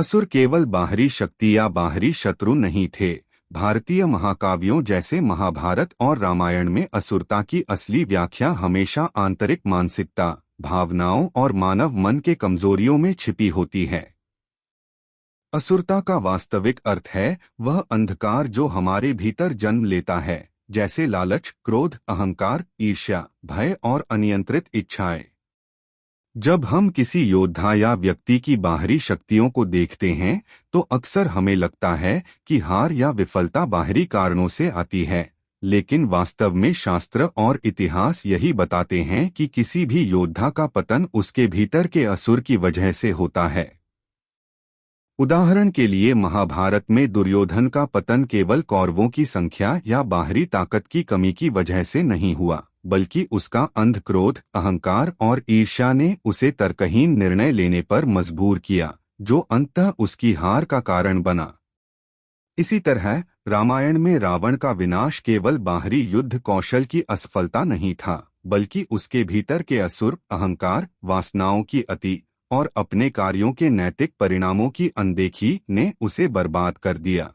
असुर केवल बाहरी शक्ति या बाहरी शत्रु नहीं थे। भारतीय महाकाव्यों जैसे महाभारत और रामायण में असुरता की असली व्याख्या हमेशा आंतरिक मानसिकता, भावनाओं और मानव मन के कमजोरियों में छिपी होती है। असुरता का वास्तविक अर्थ है वह अंधकार जो हमारे भीतर जन्म लेता है, जैसे लालच, क्रोध, अहंकार, ईर्ष्या, भय और अनियंत्रित इच्छाएं। जब हम किसी योद्धा या व्यक्ति की बाहरी शक्तियों को देखते हैं तो अक्सर हमें लगता है कि हार या विफलता बाहरी कारणों से आती है, लेकिन वास्तव में शास्त्र और इतिहास यही बताते हैं कि किसी भी योद्धा का पतन उसके भीतर के असुर की वजह से होता है। उदाहरण के लिए महाभारत में दुर्योधन का पतन केवल कौरवों की संख्या या बाहरी ताकत की कमी की वजह से नहीं हुआ, बल्कि उसका अंध क्रोध, अहंकार और ईर्ष्या ने उसे तर्कहीन निर्णय लेने पर मजबूर किया, जो अंततः उसकी हार का कारण बना। इसी तरह रामायण में रावण का विनाश केवल बाहरी युद्ध कौशल की असफलता नहीं था, बल्कि उसके भीतर के असुर, अहंकार, वासनाओं की अति और अपने कार्यों के नैतिक परिणामों की अनदेखी ने उसे बर्बाद कर दिया।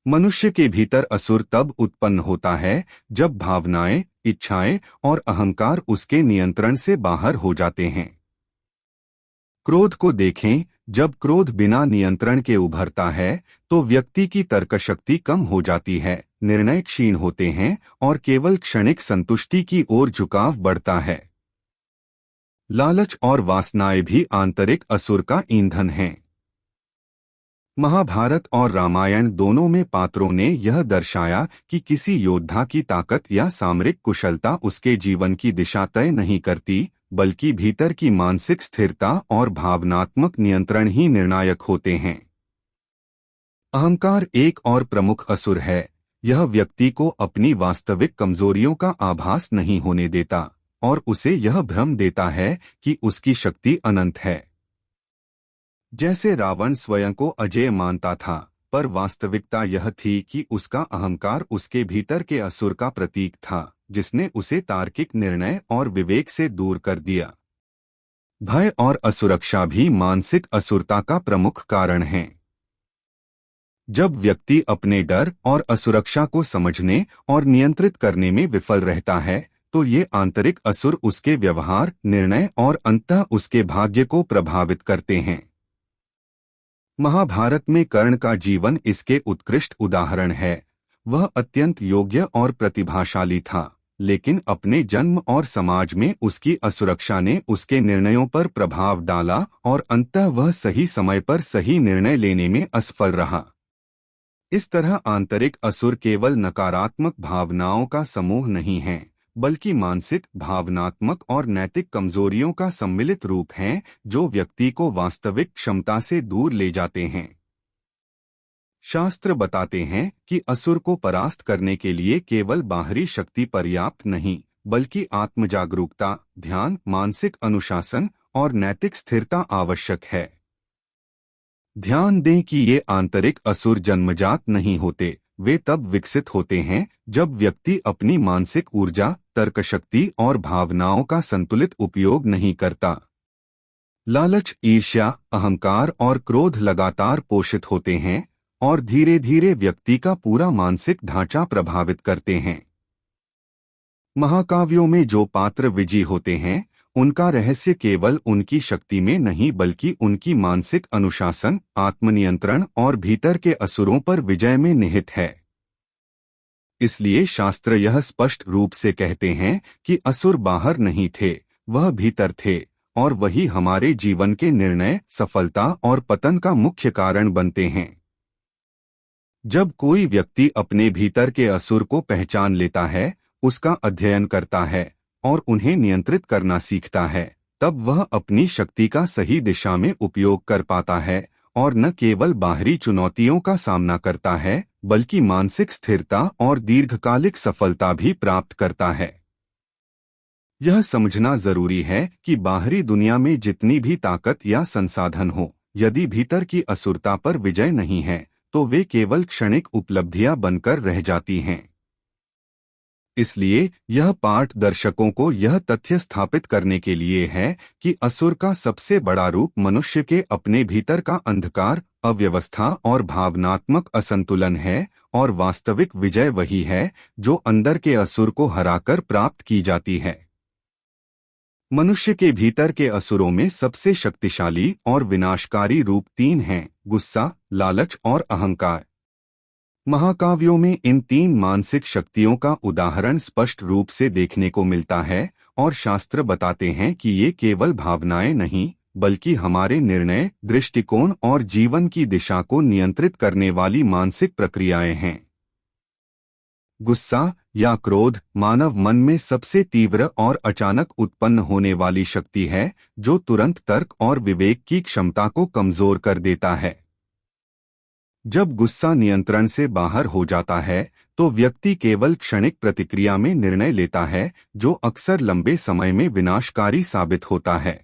मनुष्य के भीतर असुर तब उत्पन्न होता है जब भावनाएं, इच्छाएं और अहंकार उसके नियंत्रण से बाहर हो जाते हैं। क्रोध को देखें, जब क्रोध बिना नियंत्रण के उभरता है तो व्यक्ति की तर्कशक्ति कम हो जाती है, निर्णय क्षीण होते हैं और केवल क्षणिक संतुष्टि की ओर झुकाव बढ़ता है। लालच और वासनाएं भी आंतरिक असुर का ईंधन हैं। महाभारत और रामायण दोनों में पात्रों ने यह दर्शाया कि किसी योद्धा की ताकत या सामरिक कुशलता उसके जीवन की दिशा तय नहीं करती, बल्कि भीतर की मानसिक स्थिरता और भावनात्मक नियंत्रण ही निर्णायक होते हैं। अहंकार एक और प्रमुख असुर है। यह व्यक्ति को अपनी वास्तविक कमजोरियों का आभास नहीं होने देता और उसे यह भ्रम देता है कि उसकी शक्ति अनंत है। जैसे रावण स्वयं को अजेय मानता था, पर वास्तविकता यह थी कि उसका अहंकार उसके भीतर के असुर का प्रतीक था, जिसने उसे तार्किक निर्णय और विवेक से दूर कर दिया। भय और असुरक्षा भी मानसिक असुरता का प्रमुख कारण हैं। जब व्यक्ति अपने डर और असुरक्षा को समझने और नियंत्रित करने में विफल रहता है तो ये आंतरिक असुर उसके व्यवहार, निर्णय और अंततः उसके भाग्य को प्रभावित करते हैं। महाभारत में कर्ण का जीवन इसके उत्कृष्ट उदाहरण है। वह अत्यंत योग्य और प्रतिभाशाली था, लेकिन अपने जन्म और समाज में उसकी असुरक्षा ने उसके निर्णयों पर प्रभाव डाला और अंततः वह सही समय पर सही निर्णय लेने में असफल रहा। इस तरह आंतरिक असुर केवल नकारात्मक भावनाओं का समूह नहीं है, बल्कि मानसिक, भावनात्मक और नैतिक कमजोरियों का सम्मिलित रूप हैं, जो व्यक्ति को वास्तविक क्षमता से दूर ले जाते हैं। शास्त्र बताते हैं कि असुर को परास्त करने के लिए केवल बाहरी शक्ति पर्याप्त नहीं, बल्कि आत्मजागरूकता, ध्यान, मानसिक अनुशासन और नैतिक स्थिरता आवश्यक है। ध्यान दें कि ये आंतरिक असुर जन्मजात नहीं होते, वे तब विकसित होते हैं जब व्यक्ति अपनी मानसिक ऊर्जा, तर्कशक्ति और भावनाओं का संतुलित उपयोग नहीं करता। लालच, ईर्ष्या, अहंकार और क्रोध लगातार पोषित होते हैं और धीरे धीरे व्यक्ति का पूरा मानसिक ढांचा प्रभावित करते हैं। महाकाव्यों में जो पात्र विजयी होते हैं, उनका रहस्य केवल उनकी शक्ति में नहीं बल्कि उनकी मानसिक अनुशासन, आत्मनियंत्रण और भीतर के असुरों पर विजय में निहित है। इसलिए शास्त्र यह स्पष्ट रूप से कहते हैं कि असुर बाहर नहीं थे, वह भीतर थे और वही हमारे जीवन के निर्णय, सफलता और पतन का मुख्य कारण बनते हैं। जब कोई व्यक्ति अपने भीतर के असुर को पहचान लेता है, उसका अध्ययन करता है और उन्हें नियंत्रित करना सीखता है, तब वह अपनी शक्ति का सही दिशा में उपयोग कर पाता है और न केवल बाहरी चुनौतियों का सामना करता है, बल्कि मानसिक स्थिरता और दीर्घकालिक सफलता भी प्राप्त करता है। यह समझना जरूरी है कि बाहरी दुनिया में जितनी भी ताकत या संसाधन हो, यदि भीतर की असुरता पर विजय नहीं है, तो वे केवल क्षणिक उपलब्धियां बनकर रह जाती हैं। इसलिए यह पाठ दर्शकों को यह तथ्य स्थापित करने के लिए है कि असुर का सबसे बड़ा रूप मनुष्य के अपने भीतर का अंधकार, अव्यवस्था और भावनात्मक असंतुलन है, और वास्तविक विजय वही है जो अंदर के असुर को हराकर प्राप्त की जाती है। मनुष्य के भीतर के असुरों में सबसे शक्तिशाली और विनाशकारी रूप तीन हैं: गुस्सा, लालच और अहंकार। महाकाव्यों में इन तीन मानसिक शक्तियों का उदाहरण स्पष्ट रूप से देखने को मिलता है, और शास्त्र बताते हैं कि ये केवल भावनाएं नहीं, बल्कि हमारे निर्णय, दृष्टिकोण और जीवन की दिशा को नियंत्रित करने वाली मानसिक प्रक्रियाएं हैं। गुस्सा या क्रोध मानव मन में सबसे तीव्र और अचानक उत्पन्न होने वाली शक्ति है, जो तुरंत तर्क और विवेक की क्षमता को कमजोर कर देता है। जब गुस्सा नियंत्रण से बाहर हो जाता है तो व्यक्ति केवल क्षणिक प्रतिक्रिया में निर्णय लेता है, जो अक्सर लंबे समय में विनाशकारी साबित होता है।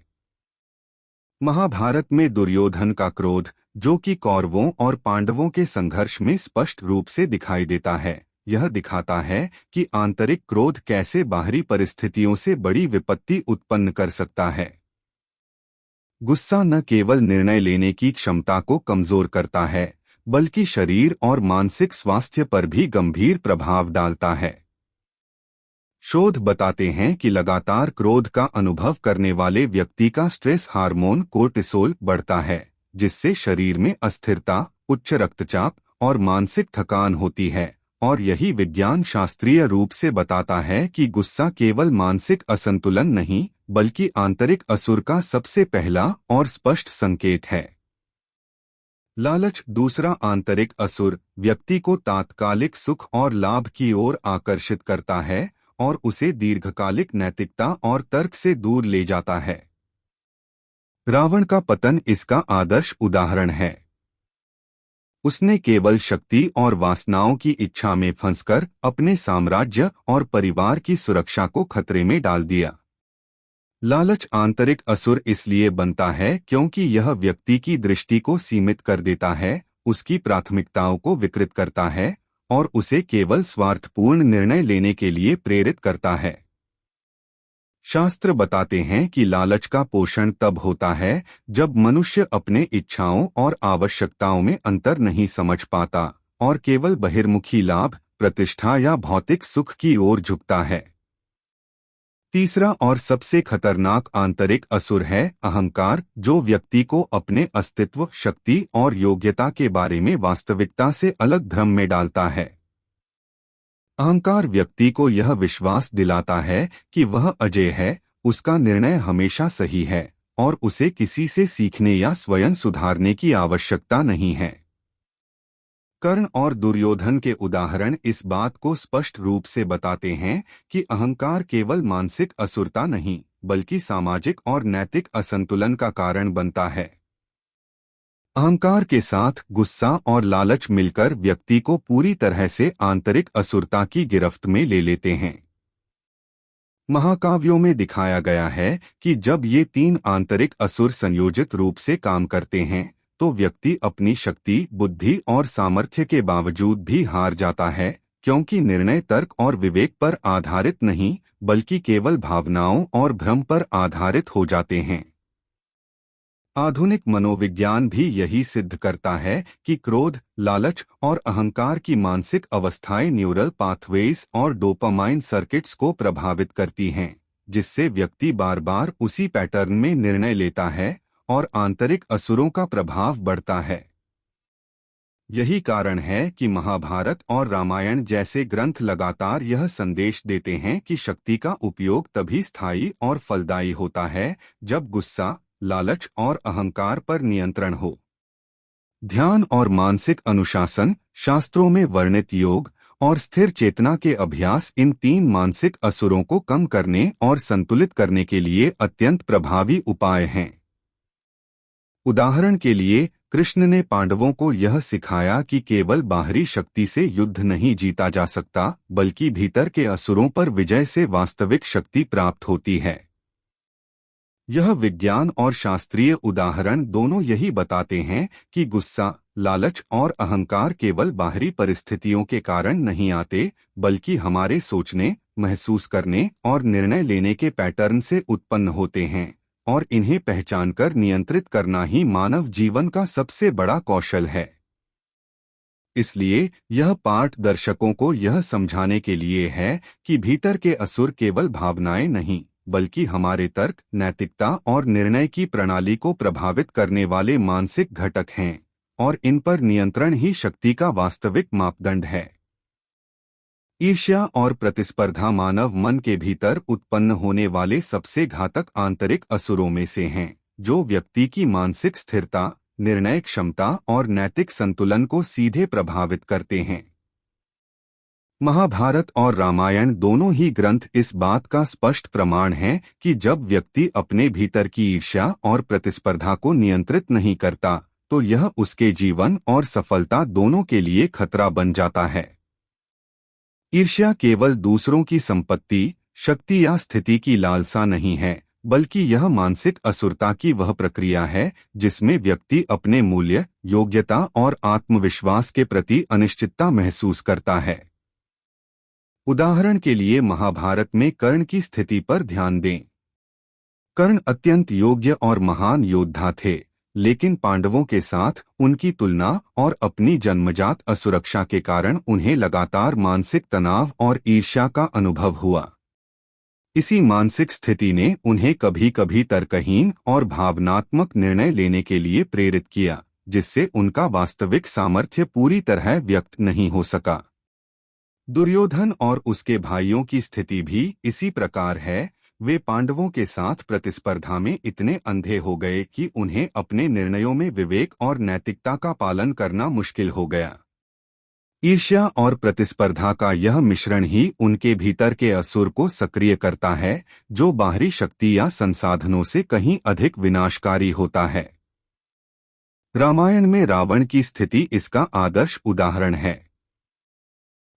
महाभारत में दुर्योधन का क्रोध, जो कि कौरवों और पांडवों के संघर्ष में स्पष्ट रूप से दिखाई देता है, यह दिखाता है कि आंतरिक क्रोध कैसे बाहरी परिस्थितियों से बड़ी विपत्ति उत्पन्न कर सकता है। गुस्सा न केवल निर्णय लेने की क्षमता को कमजोर करता है, बल्कि शरीर और मानसिक स्वास्थ्य पर भी गंभीर प्रभाव डालता है। शोध बताते हैं कि लगातार क्रोध का अनुभव करने वाले व्यक्ति का स्ट्रेस हार्मोन कोर्टिसोल बढ़ता है, जिससे शरीर में अस्थिरता, उच्च रक्तचाप और मानसिक थकान होती है। और यही विज्ञान शास्त्रीय रूप से बताता है कि गुस्सा केवल मानसिक असंतुलन नहीं, बल्कि आंतरिक असुर का सबसे पहला और स्पष्ट संकेत है। लालच दूसरा आंतरिक असुर व्यक्ति को तात्कालिक सुख और लाभ की ओर आकर्षित करता है और उसे दीर्घकालिक नैतिकता और तर्क से दूर ले जाता है। रावण का पतन इसका आदर्श उदाहरण है। उसने केवल शक्ति और वासनाओं की इच्छा में फंसकर अपने साम्राज्य और परिवार की सुरक्षा को खतरे में डाल दिया। लालच आंतरिक असुर इसलिए बनता है क्योंकि यह व्यक्ति की दृष्टि को सीमित कर देता है, उसकी प्राथमिकताओं को विकृत करता है और उसे केवल स्वार्थपूर्ण निर्णय लेने के लिए प्रेरित करता है। शास्त्र बताते हैं कि लालच का पोषण तब होता है जब मनुष्य अपने इच्छाओं और आवश्यकताओं में अंतर नहीं समझ पाता और केवल बहिर्मुखी लाभ, प्रतिष्ठा या भौतिक सुख की ओर झुकता है। तीसरा और सबसे खतरनाक आंतरिक असुर है अहंकार, जो व्यक्ति को अपने अस्तित्व, शक्ति और योग्यता के बारे में वास्तविकता से अलग भ्रम में डालता है। अहंकार व्यक्ति को यह विश्वास दिलाता है कि वह अजेय है, उसका निर्णय हमेशा सही है और उसे किसी से सीखने या स्वयं सुधारने की आवश्यकता नहीं है। कर्ण और दुर्योधन के उदाहरण इस बात को स्पष्ट रूप से बताते हैं कि अहंकार केवल मानसिक असुरता नहीं, बल्कि सामाजिक और नैतिक असंतुलन का कारण बनता है। अहंकार के साथ गुस्सा और लालच मिलकर व्यक्ति को पूरी तरह से आंतरिक असुरता की गिरफ्त में ले लेते हैं। महाकाव्यों में दिखाया गया है कि जब ये तीन आंतरिक असुर संयोजित रूप से काम करते हैं तो व्यक्ति अपनी शक्ति, बुद्धि और सामर्थ्य के बावजूद भी हार जाता है, क्योंकि निर्णय तर्क और विवेक पर आधारित नहीं, बल्कि केवल भावनाओं और भ्रम पर आधारित हो जाते हैं। आधुनिक मनोविज्ञान भी यही सिद्ध करता है कि क्रोध, लालच और अहंकार की मानसिक अवस्थाएं न्यूरल पाथवेज और डोपामाइन सर्किट्स को प्रभावित करती हैं, जिससे व्यक्ति बार बार उसी पैटर्न में निर्णय लेता है और आंतरिक असुरों का प्रभाव बढ़ता है। यही कारण है कि महाभारत और रामायण जैसे ग्रंथ लगातार यह संदेश देते हैं कि शक्ति का उपयोग तभी स्थायी और फलदायी होता है जब गुस्सा, लालच और अहंकार पर नियंत्रण हो। ध्यान और मानसिक अनुशासन, शास्त्रों में वर्णित योग और स्थिर चेतना के अभ्यास इन तीन मानसिक असुरों को कम करने और संतुलित करने के लिए अत्यंत प्रभावी उपाय हैं। उदाहरण के लिए, कृष्ण ने पांडवों को यह सिखाया कि केवल बाहरी शक्ति से युद्ध नहीं जीता जा सकता, बल्कि भीतर के असुरों पर विजय से वास्तविक शक्ति प्राप्त होती है। यह विज्ञान और शास्त्रीय उदाहरण दोनों यही बताते हैं कि गुस्सा, लालच और अहंकार केवल बाहरी परिस्थितियों के कारण नहीं आते, बल्कि हमारे सोचने, महसूस करने और निर्णय लेने के पैटर्न से उत्पन्न होते हैं, और इन्हें पहचानकर नियंत्रित करना ही मानव जीवन का सबसे बड़ा कौशल है। इसलिए यह पाठ दर्शकों को यह समझाने के लिए है कि भीतर के असुर केवल भावनाएं नहीं, बल्कि हमारे तर्क, नैतिकता और निर्णय की प्रणाली को प्रभावित करने वाले मानसिक घटक हैं, और इन पर नियंत्रण ही शक्ति का वास्तविक मापदंड है। ईर्ष्या और प्रतिस्पर्धा मानव मन के भीतर उत्पन्न होने वाले सबसे घातक आंतरिक असुरों में से हैं, जो व्यक्ति की मानसिक स्थिरता, निर्णय क्षमता और नैतिक संतुलन को सीधे प्रभावित करते हैं। महाभारत और रामायण दोनों ही ग्रंथ इस बात का स्पष्ट प्रमाण हैं कि जब व्यक्ति अपने भीतर की ईर्ष्या और प्रतिस्पर्धा को नियंत्रित नहीं करता, तो यह उसके जीवन और सफलता दोनों के लिए खतरा बन जाता है। ईर्ष्या केवल दूसरों की संपत्ति, शक्ति या स्थिति की लालसा नहीं है, बल्कि यह मानसिक असुरता की वह प्रक्रिया है जिसमें व्यक्ति अपने मूल्य, योग्यता और आत्मविश्वास के प्रति अनिश्चितता महसूस करता है। उदाहरण के लिए महाभारत में कर्ण की स्थिति पर ध्यान दें। कर्ण अत्यंत योग्य और महान योद्धा थे, लेकिन पांडवों के साथ उनकी तुलना और अपनी जन्मजात असुरक्षा के कारण उन्हें लगातार मानसिक तनाव और ईर्ष्या का अनुभव हुआ। इसी मानसिक स्थिति ने उन्हें कभी कभी तर्कहीन और भावनात्मक निर्णय लेने के लिए प्रेरित किया, जिससे उनका वास्तविक सामर्थ्य पूरी तरह व्यक्त नहीं हो सका। दुर्योधन और उसके भाइयों की स्थिति भी इसी प्रकार है। वे पांडवों के साथ प्रतिस्पर्धा में इतने अंधे हो गए कि उन्हें अपने निर्णयों में विवेक और नैतिकता का पालन करना मुश्किल हो गया। ईर्ष्या और प्रतिस्पर्धा का यह मिश्रण ही उनके भीतर के असुर को सक्रिय करता है, जो बाहरी शक्ति या संसाधनों से कहीं अधिक विनाशकारी होता है। रामायण में रावण की स्थिति इसका आदर्श उदाहरण है।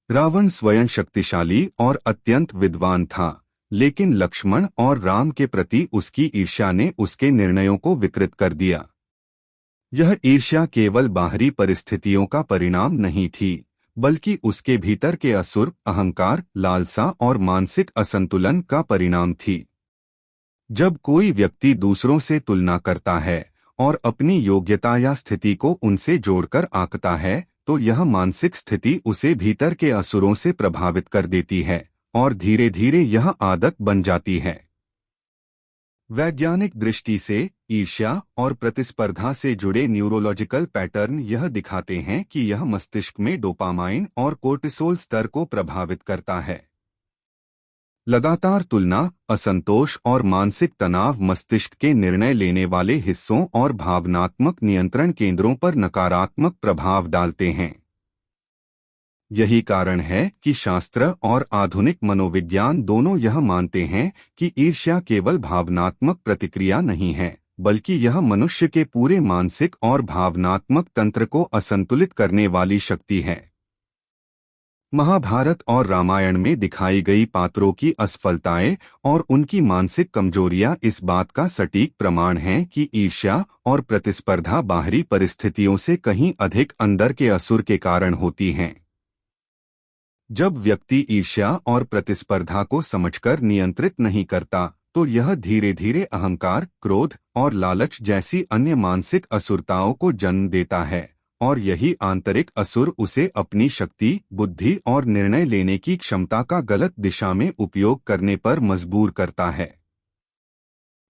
रावण स्वयं शक्तिशाली और अत्यंत विद्वान था, लेकिन लक्ष्मण और राम के प्रति उसकी ईर्ष्या ने उसके निर्णयों को विकृत कर दिया। यह ईर्ष्या केवल बाहरी परिस्थितियों का परिणाम नहीं थी, बल्कि उसके भीतर के असुर, अहंकार, लालसा और मानसिक असंतुलन का परिणाम थी। जब कोई व्यक्ति दूसरों से तुलना करता है और अपनी योग्यता या स्थिति को उनसे जोड़कर आंकता है, तो यह मानसिक स्थिति उसे भीतर के असुरों से प्रभावित कर देती है और धीरे धीरे यह आदत बन जाती है। वैज्ञानिक दृष्टि से ईर्ष्या और प्रतिस्पर्धा से जुड़े न्यूरोलॉजिकल पैटर्न यह दिखाते हैं कि यह मस्तिष्क में डोपामाइन और कोर्टिसोल स्तर को प्रभावित करता है। लगातार तुलना, असंतोष और मानसिक तनाव मस्तिष्क के निर्णय लेने वाले हिस्सों और भावनात्मक नियंत्रण केंद्रों पर नकारात्मक प्रभाव डालते हैं। यही कारण है कि शास्त्र और आधुनिक मनोविज्ञान दोनों यह मानते हैं कि ईर्ष्या केवल भावनात्मक प्रतिक्रिया नहीं है, बल्कि यह मनुष्य के पूरे मानसिक और भावनात्मक तंत्र को असंतुलित करने वाली शक्ति है। महाभारत और रामायण में दिखाई गई पात्रों की असफलताएं और उनकी मानसिक कमजोरियां इस बात का सटीक प्रमाण हैं कि ईर्ष्या और प्रतिस्पर्धा बाहरी परिस्थितियों से कहीं अधिक अंदर के असुर के कारण होती हैं। जब व्यक्ति ईर्ष्या और प्रतिस्पर्धा को समझकर नियंत्रित नहीं करता, तो यह धीरे धीरे अहंकार, क्रोध और लालच जैसी अन्य मानसिक असुरताओं को जन्म देता है, और यही आंतरिक असुर उसे अपनी शक्ति, बुद्धि और निर्णय लेने की क्षमता का गलत दिशा में उपयोग करने पर मजबूर करता है।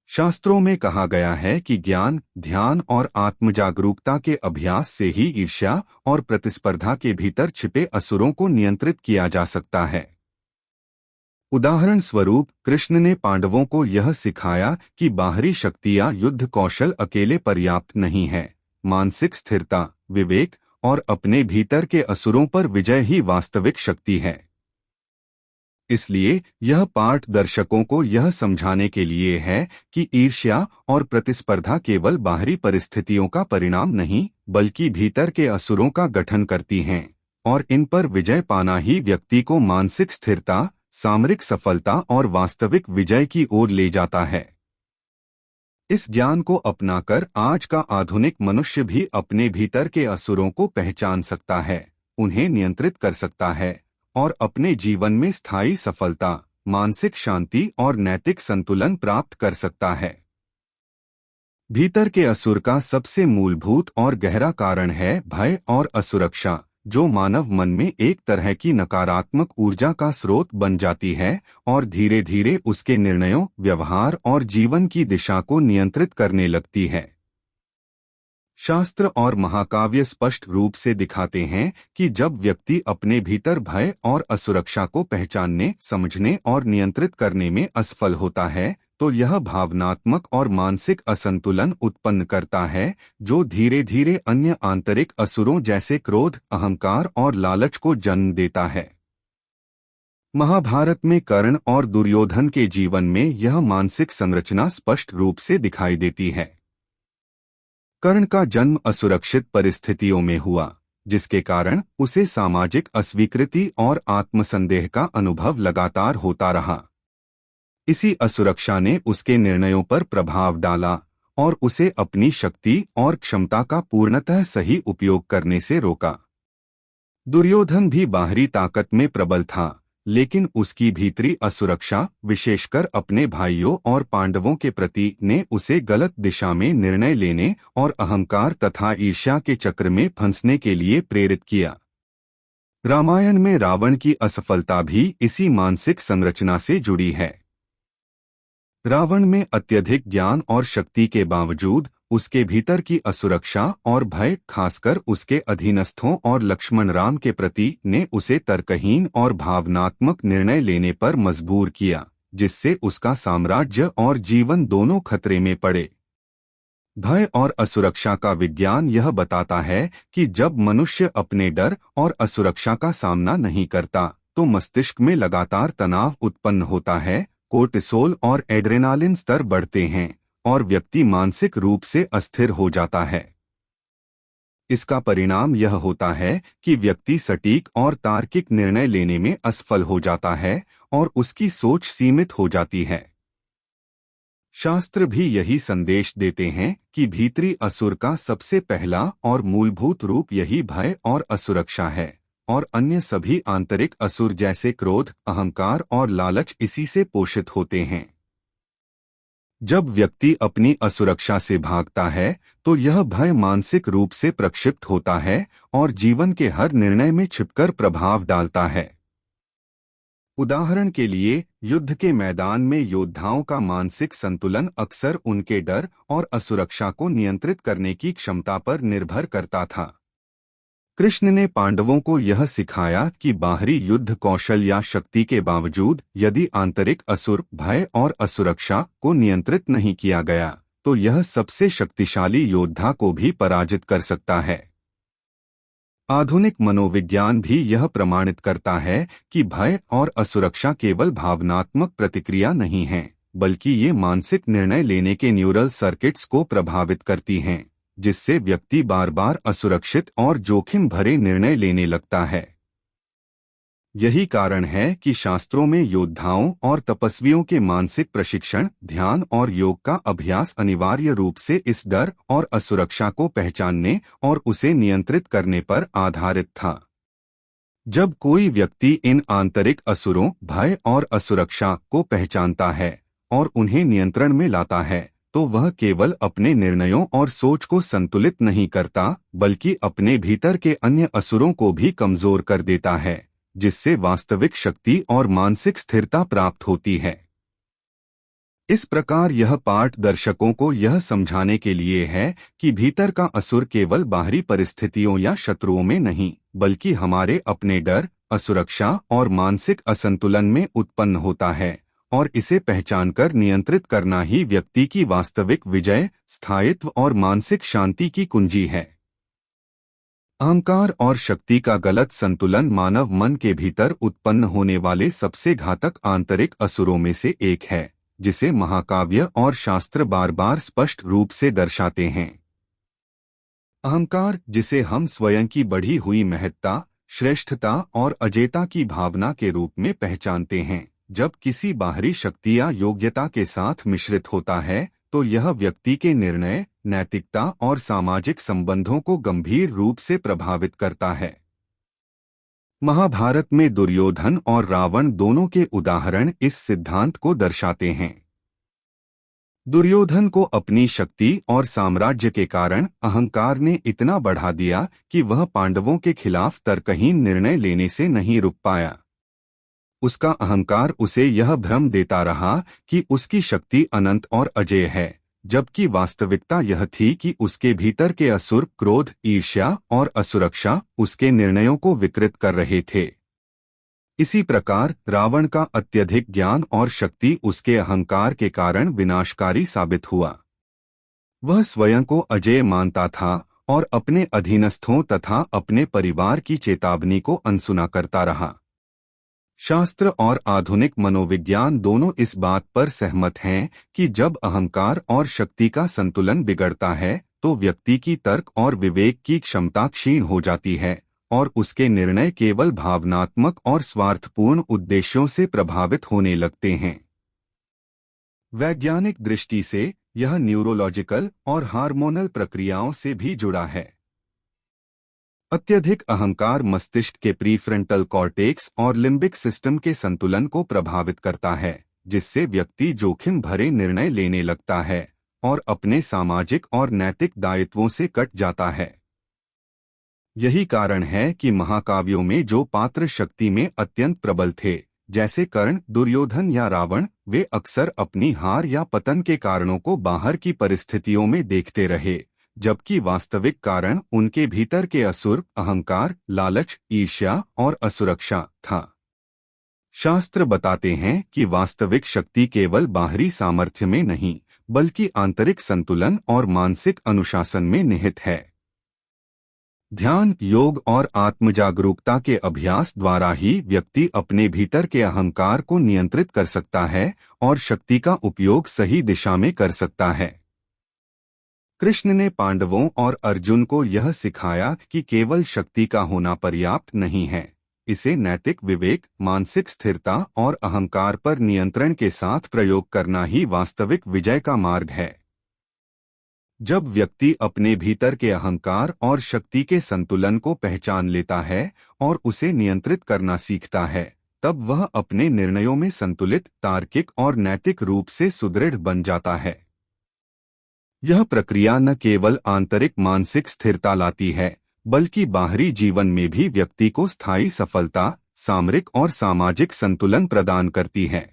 शास्त्रों में कहा गया है कि ज्ञान, ध्यान और आत्मजागरूकता के अभ्यास से ही ईर्ष्या और प्रतिस्पर्धा के भीतर छिपे असुरों को नियंत्रित किया जा सकता है। उदाहरण स्वरूप, कृष्ण ने पांडवों को यह सिखाया कि बाहरी शक्ति या युद्ध कौशल अकेले पर्याप्त नहीं है। मानसिक स्थिरता, विवेक और अपने भीतर के असुरों पर विजय ही वास्तविक शक्ति है। इसलिए यह पाठ दर्शकों को यह समझाने के लिए है कि ईर्ष्या और प्रतिस्पर्धा केवल बाहरी परिस्थितियों का परिणाम नहीं, बल्कि भीतर के असुरों का गठन करती हैं, और इन पर विजय पाना ही व्यक्ति को मानसिक स्थिरता, सामरिक सफलता और वास्तविक विजय की ओर ले जाता है। इस ज्ञान को अपनाकर आज का आधुनिक मनुष्य भी अपने भीतर के असुरों को पहचान सकता है, उन्हें नियंत्रित कर सकता है और अपने जीवन में स्थायी सफलता, मानसिक शांति और नैतिक संतुलन प्राप्त कर सकता है। भीतर के असुर का सबसे मूलभूत और गहरा कारण है भय और असुरक्षा, जो मानव मन में एक तरह की नकारात्मक ऊर्जा का स्रोत बन जाती है और धीरे धीरे उसके निर्णयों, व्यवहार और जीवन की दिशा को नियंत्रित करने लगती है। शास्त्र और महाकाव्य स्पष्ट रूप से दिखाते हैं कि जब व्यक्ति अपने भीतर भय और असुरक्षा को पहचानने, समझने और नियंत्रित करने में असफल होता है, तो यह भावनात्मक और मानसिक असंतुलन उत्पन्न करता है, जो धीरे धीरे अन्य आंतरिक असुरों जैसे क्रोध, अहंकार और लालच को जन्म देता है। महाभारत में कर्ण और दुर्योधन के जीवन में यह मानसिक संरचना स्पष्ट रूप से दिखाई देती है। कर्ण का जन्म असुरक्षित परिस्थितियों में हुआ, जिसके कारण उसे सामाजिक अस्वीकृति और आत्मसंदेह का अनुभव लगातार होता रहा। इसी असुरक्षा ने उसके निर्णयों पर प्रभाव डाला और उसे अपनी शक्ति और क्षमता का पूर्णतः सही उपयोग करने से रोका। दुर्योधन भी बाहरी ताकत में प्रबल था, लेकिन उसकी भीतरी असुरक्षा, विशेषकर अपने भाइयों और पांडवों के प्रति, ने उसे गलत दिशा में निर्णय लेने और अहंकार तथा ईर्ष्या के चक्र में फंसने के लिए प्रेरित किया। रामायण में रावण की असफलता भी इसी मानसिक संरचना से जुड़ी है। रावण में अत्यधिक ज्ञान और शक्ति के बावजूद उसके भीतर की असुरक्षा और भय, खासकर उसके अधीनस्थों और लक्ष्मण राम के प्रति, ने उसे तर्कहीन और भावनात्मक निर्णय लेने पर मजबूर किया, जिससे उसका साम्राज्य और जीवन दोनों खतरे में पड़े। भय और असुरक्षा का विज्ञान यह बताता है कि जब मनुष्य अपने डर और असुरक्षा का सामना नहीं करता, तो मस्तिष्क में लगातार तनाव उत्पन्न होता है, कोर्टिसोल और एड्रेनालिन स्तर बढ़ते हैं और व्यक्ति मानसिक रूप से अस्थिर हो जाता है। इसका परिणाम यह होता है कि व्यक्ति सटीक और तार्किक निर्णय लेने में असफल हो जाता है और उसकी सोच सीमित हो जाती है। शास्त्र भी यही संदेश देते हैं कि भीतरी असुर का सबसे पहला और मूलभूत रूप यही भय और असुरक्षा है, और अन्य सभी आंतरिक असुर जैसे क्रोध, अहंकार और लालच इसी से पोषित होते हैं। जब व्यक्ति अपनी असुरक्षा से भागता है, तो यह भय मानसिक रूप से प्रक्षिप्त होता है और जीवन के हर निर्णय में छिपकर प्रभाव डालता है। उदाहरण के लिए, युद्ध के मैदान में योद्धाओं का मानसिक संतुलन अक्सर उनके डर और असुरक्षा को नियंत्रित करने की क्षमता पर निर्भर करता था। कृष्ण ने पांडवों को यह सिखाया कि बाहरी युद्ध कौशल या शक्ति के बावजूद यदि आंतरिक असुर, भय और असुरक्षा को नियंत्रित नहीं किया गया, तो यह सबसे शक्तिशाली योद्धा को भी पराजित कर सकता है। आधुनिक मनोविज्ञान भी यह प्रमाणित करता है कि भय और असुरक्षा केवल भावनात्मक प्रतिक्रिया नहीं है, बल्कि ये मानसिक निर्णय लेने के न्यूरल सर्किट्स को प्रभावित करती हैं, जिससे व्यक्ति बार बार असुरक्षित और जोखिम भरे निर्णय लेने लगता है। यही कारण है कि शास्त्रों में योद्धाओं और तपस्वियों के मानसिक प्रशिक्षण, ध्यान और योग का अभ्यास अनिवार्य रूप से इस डर और असुरक्षा को पहचानने और उसे नियंत्रित करने पर आधारित था। जब कोई व्यक्ति इन आंतरिक असुरों, भय और असुरक्षा को पहचानता है और उन्हें नियंत्रण में लाता है, तो वह केवल अपने निर्णयों और सोच को संतुलित नहीं करता, बल्कि अपने भीतर के अन्य असुरों को भी कमजोर कर देता है, जिससे वास्तविक शक्ति और मानसिक स्थिरता प्राप्त होती है। इस प्रकार यह पाठ दर्शकों को यह समझाने के लिए है कि भीतर का असुर केवल बाहरी परिस्थितियों या शत्रुओं में नहीं, बल्कि हमारे अपने डर, असुरक्षा और मानसिक असंतुलन में उत्पन्न होता है, और इसे पहचानकर नियंत्रित करना ही व्यक्ति की वास्तविक विजय, स्थायित्व और मानसिक शांति की कुंजी है। अहंकार और शक्ति का गलत संतुलन मानव मन के भीतर उत्पन्न होने वाले सबसे घातक आंतरिक असुरों में से एक है, जिसे महाकाव्य और शास्त्र बार बार स्पष्ट रूप से दर्शाते हैं। अहंकार, जिसे हम स्वयं की बढ़ी हुई महत्ता, श्रेष्ठता और अजेयता की भावना के रूप में पहचानते हैं, जब किसी बाहरी शक्ति या योग्यता के साथ मिश्रित होता है, तो यह व्यक्ति के निर्णय, नैतिकता और सामाजिक संबंधों को गंभीर रूप से प्रभावित करता है। महाभारत में दुर्योधन और रावण दोनों के उदाहरण इस सिद्धांत को दर्शाते हैं। दुर्योधन को अपनी शक्ति और साम्राज्य के कारण अहंकार ने इतना बढ़ा दिया कि वह पांडवों के खिलाफ तर्कहीन निर्णय लेने से नहीं रुक पाया। उसका अहंकार उसे यह भ्रम देता रहा कि उसकी शक्ति अनंत और अजेय है, जबकि वास्तविकता यह थी कि उसके भीतर के असुर क्रोध, ईर्ष्या और असुरक्षा उसके निर्णयों को विकृत कर रहे थे। इसी प्रकार रावण का अत्यधिक ज्ञान और शक्ति उसके अहंकार के कारण विनाशकारी साबित हुआ। वह स्वयं को अजेय मानता था और अपने अधीनस्थों तथा अपने परिवार की चेतावनी को अनसुना करता रहा। शास्त्र और आधुनिक मनोविज्ञान दोनों इस बात पर सहमत हैं कि जब अहंकार और शक्ति का संतुलन बिगड़ता है तो व्यक्ति की तर्क और विवेक की क्षमता क्षीण हो जाती है और उसके निर्णय केवल भावनात्मक और स्वार्थपूर्ण उद्देश्यों से प्रभावित होने लगते हैं। वैज्ञानिक दृष्टि से यह न्यूरोलॉजिकल और हार्मोनल प्रक्रियाओं से भी जुड़ा है। अत्यधिक अहंकार मस्तिष्क के प्रीफ्रंटल कॉर्टेक्स और लिम्बिक सिस्टम के संतुलन को प्रभावित करता है, जिससे व्यक्ति जोखिम भरे निर्णय लेने लगता है और अपने सामाजिक और नैतिक दायित्वों से कट जाता है। यही कारण है कि महाकाव्यों में जो पात्र शक्ति में अत्यंत प्रबल थे, जैसे कर्ण, दुर्योधन या रावण, वे अक्सर अपनी हार या पतन के कारणों को बाहर की परिस्थितियों में देखते रहे, जबकि वास्तविक कारण उनके भीतर के असुर, अहंकार, लालच, ईर्ष्या और असुरक्षा था। शास्त्र बताते हैं कि वास्तविक शक्ति केवल बाहरी सामर्थ्य में नहीं, बल्कि आंतरिक संतुलन और मानसिक अनुशासन में निहित है। ध्यान, योग और आत्मजागरूकता के अभ्यास द्वारा ही व्यक्ति अपने भीतर के अहंकार को नियंत्रित कर सकता है और शक्ति का उपयोग सही दिशा में कर सकता है। कृष्ण ने पांडवों और अर्जुन को यह सिखाया कि केवल शक्ति का होना पर्याप्त नहीं है, इसे नैतिक विवेक, मानसिक स्थिरता और अहंकार पर नियंत्रण के साथ प्रयोग करना ही वास्तविक विजय का मार्ग है। जब व्यक्ति अपने भीतर के अहंकार और शक्ति के संतुलन को पहचान लेता है और उसे नियंत्रित करना सीखता है, तब वह अपने निर्णयों में संतुलित, तार्किक और नैतिक रूप से सुदृढ़ बन जाता है। यह प्रक्रिया न केवल आंतरिक मानसिक स्थिरता लाती है, बल्कि बाहरी जीवन में भी व्यक्ति को स्थायी सफलता, सामरिक और सामाजिक संतुलन प्रदान करती है।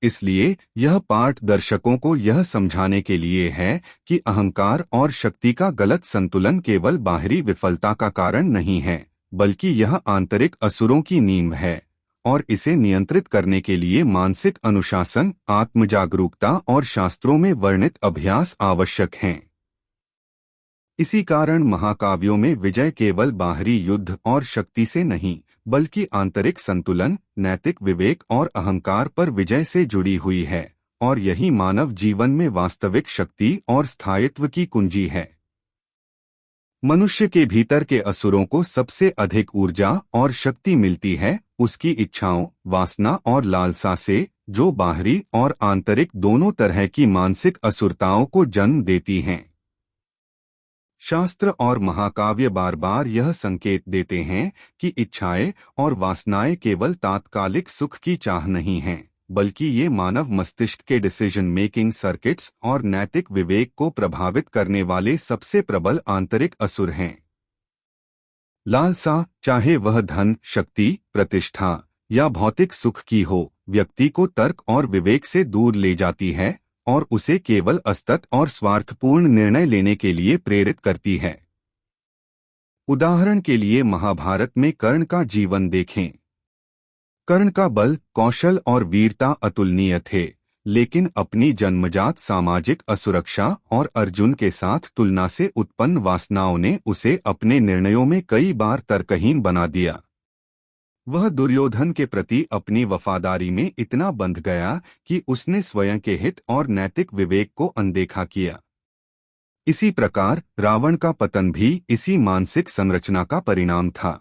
इसलिए यह पाठ दर्शकों को यह समझाने के लिए है कि अहंकार और शक्ति का गलत संतुलन केवल बाहरी विफलता का कारण नहीं है, बल्कि यह आंतरिक असुरों की नींव है और इसे नियंत्रित करने के लिए मानसिक अनुशासन, आत्मजागरूकता और शास्त्रों में वर्णित अभ्यास आवश्यक हैं। इसी कारण महाकाव्यों में विजय केवल बाहरी युद्ध और शक्ति से नहीं, बल्कि आंतरिक संतुलन, नैतिक विवेक और अहंकार पर विजय से जुड़ी हुई है, और यही मानव जीवन में वास्तविक शक्ति और स्थायित्व की कुंजी है। मनुष्य के भीतर के असुरों को सबसे अधिक ऊर्जा और शक्ति मिलती है उसकी इच्छाओं, वासना और लालसा से, जो बाहरी और आंतरिक दोनों तरह की मानसिक असुरताओं को जन्म देती हैं। शास्त्र और महाकाव्य बार बार यह संकेत देते हैं कि इच्छाएं और वासनाएं केवल तात्कालिक सुख की चाह नहीं हैं, बल्कि ये मानव मस्तिष्क के डिसीजन मेकिंग सर्किट्स और नैतिक विवेक को प्रभावित करने वाले सबसे प्रबल आंतरिक असुर हैं। लालसा, चाहे वह धन, शक्ति, प्रतिष्ठा या भौतिक सुख की हो, व्यक्ति को तर्क और विवेक से दूर ले जाती है और उसे केवल असतत और स्वार्थपूर्ण निर्णय लेने के लिए प्रेरित करती है। उदाहरण के लिए महाभारत में कर्ण का जीवन देखें। कर्ण का बल, कौशल और वीरता अतुलनीय थे, लेकिन अपनी जन्मजात सामाजिक असुरक्षा और अर्जुन के साथ तुलना से उत्पन्न वासनाओं ने उसे अपने निर्णयों में कई बार तर्कहीन बना दिया। वह दुर्योधन के प्रति अपनी वफादारी में इतना बंध गया कि उसने स्वयं के हित और नैतिक विवेक को अनदेखा किया। इसी प्रकार रावण का पतन भी इसी मानसिक संरचना का परिणाम था।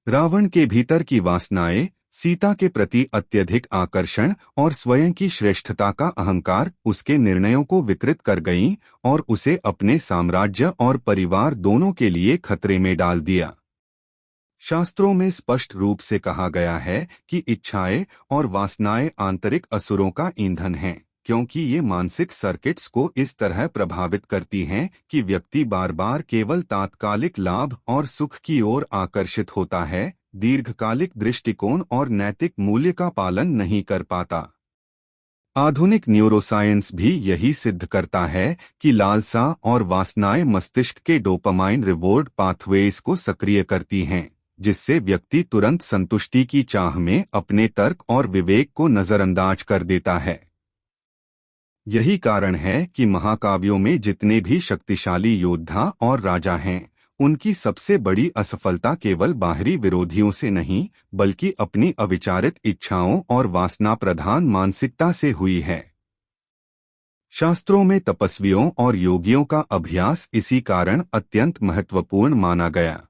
रावण के भीतर की वासनाएं, सीता के प्रति अत्यधिक आकर्षण और स्वयं की श्रेष्ठता का अहंकार उसके निर्णयों को विकृत कर गईं और उसे अपने साम्राज्य और परिवार दोनों के लिए खतरे में डाल दिया। शास्त्रों में स्पष्ट रूप से कहा गया है कि इच्छाएं और वासनाएं आंतरिक असुरों का ईंधन हैं, क्योंकि ये मानसिक सर्किट्स को इस तरह प्रभावित करती हैं कि व्यक्ति बार बार केवल तात्कालिक लाभ और सुख की ओर आकर्षित होता है, दीर्घकालिक दृष्टिकोण और नैतिक मूल्य का पालन नहीं कर पाता। आधुनिक न्यूरोसाइंस भी यही सिद्ध करता है कि लालसा और वासनाएं मस्तिष्क के डोपामाइन रिवॉर्ड पाथवेज को सक्रिय करती हैं, जिससे व्यक्ति तुरंत संतुष्टि की चाह में अपने तर्क और विवेक को नजरअंदाज कर देता है। यही कारण है कि महाकाव्यों में जितने भी शक्तिशाली योद्धा और राजा हैं, उनकी सबसे बड़ी असफलता केवल बाहरी विरोधियों से नहीं, बल्कि अपनी अविचारित इच्छाओं और वासना प्रधान मानसिकता से हुई है। शास्त्रों में तपस्वियों और योगियों का अभ्यास इसी कारण अत्यंत महत्वपूर्ण माना गया।